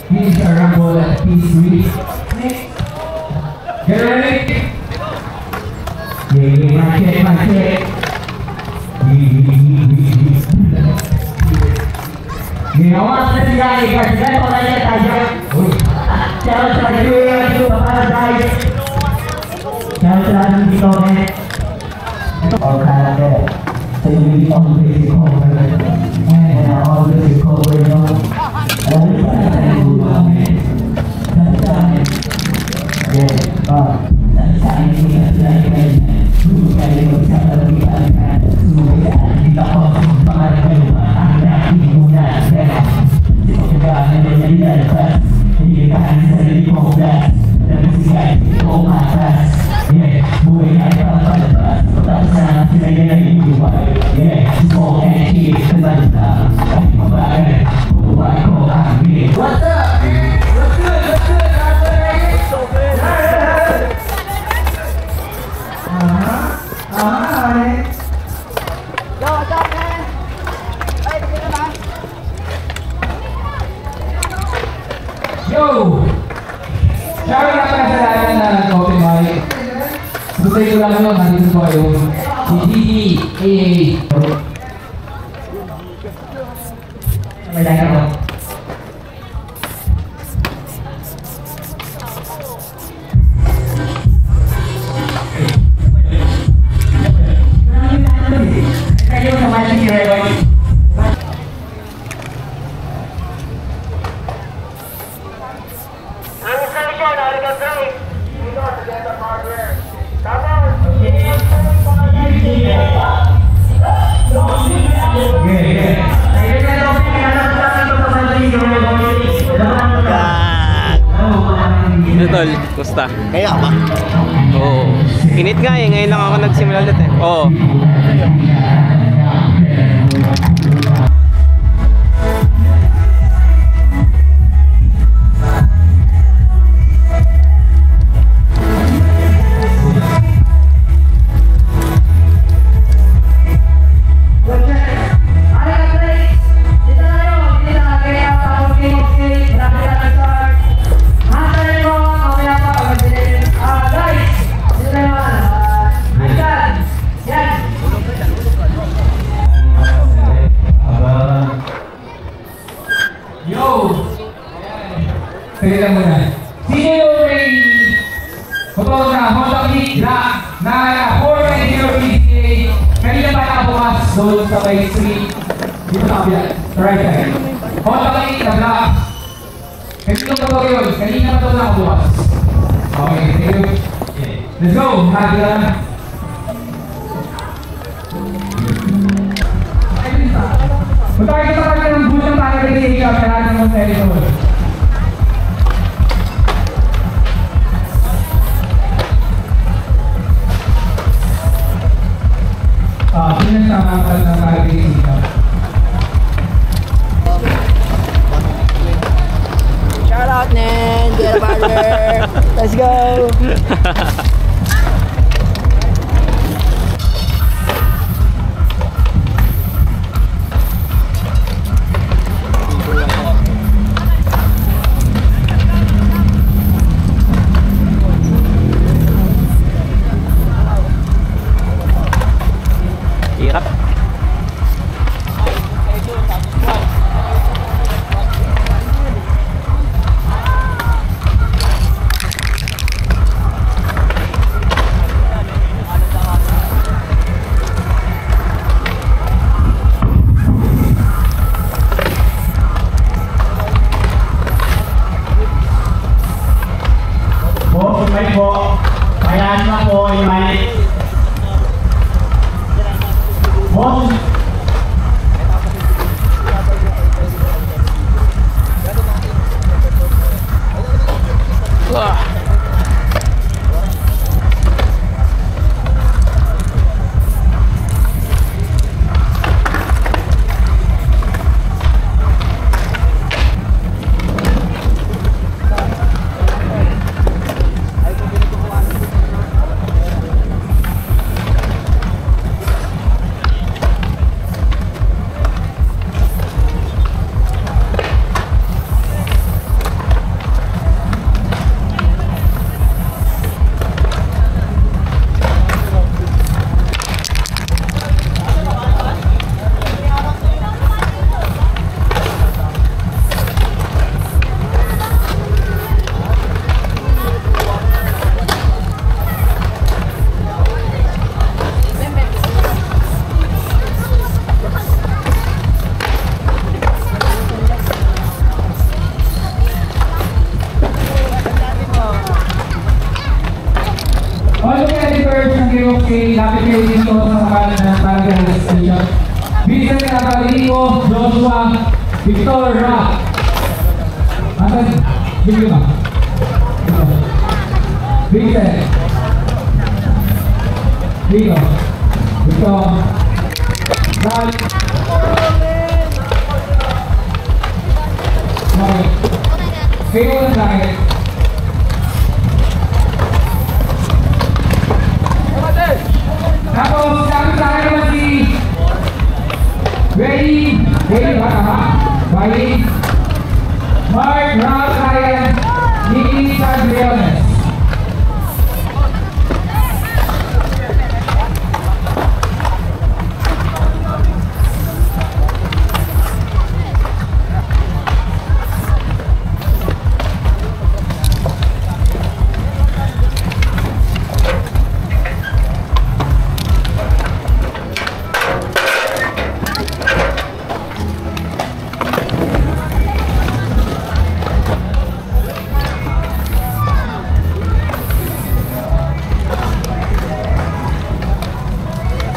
Here's a rumble at P3. Get ready? Yeah, my check. Ginawa na siya ni President o kaya tayo. Ciao sa iyo, guys. Ciao sa ating dito, eh. All Canada. So you always recover. And I always recover, you know. Always I do, man. Sometimes. Yeah, sometimes we have like that. Who can you tell me about that? Who is that? Hindi ako pangalan kayo. Ang natin muna. Hindi ko kaya nangyayari ka. Hindi ka ang sarili mo blast. Nagsisigay, hindi ko umatas. Yeah, buhay na palabas. Tapos na sinayay buhay. Yeah, smoke and cheese. Kalanta. Kahit mabagay. Buhay ko ang hit. What's up? What's good? Yo, what's up, man? Hey, dito na ba? Yo! Shout out pala sa lahat na nag-open mic. Butay ko lang yun, nandito ko kayo. Si Gigi, AA. May like ako. Kayo sa mic si Rewoy. Tol, kusta? Kaya ba? Oo. Init nga eh, ngayon lang ako nagsimula ulit eh. Oo. Salita muna. Sino yung may photo na Honda Click na 490 PCA kanina pa nakabukas doon sa Bay Street dito sa kabila, right side. Honda Click na black. Kanina pa ito yun, kanina pa ito nakabukas. Okay, thank you. Let's go, Hagla. Punta kayo sa kanya ng bulang para kay Ika sa lahat ng mga telephone. Pinagsamakal na tayo kay Ika. Shout out, man. Get a partner. Let's go. Mic po. Kailangan na po yung mic. Boss. kayo dito sa kapalan ng Barangay Station. Vincent Catalino, Joshua, Victor Rock. Asan? Bigyan ba? Vincent. Dito. Victor. Dan. Okay. Kayo lang sa akin. Tapos, sabi sa akin naman si Ready ba tama? Ready? Mark, Ralph, Ryan, Nicky, Sandriones.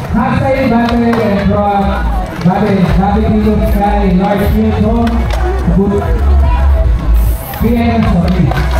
Hashtag battle and draw battle dito kay Large Field Home. PM sorry.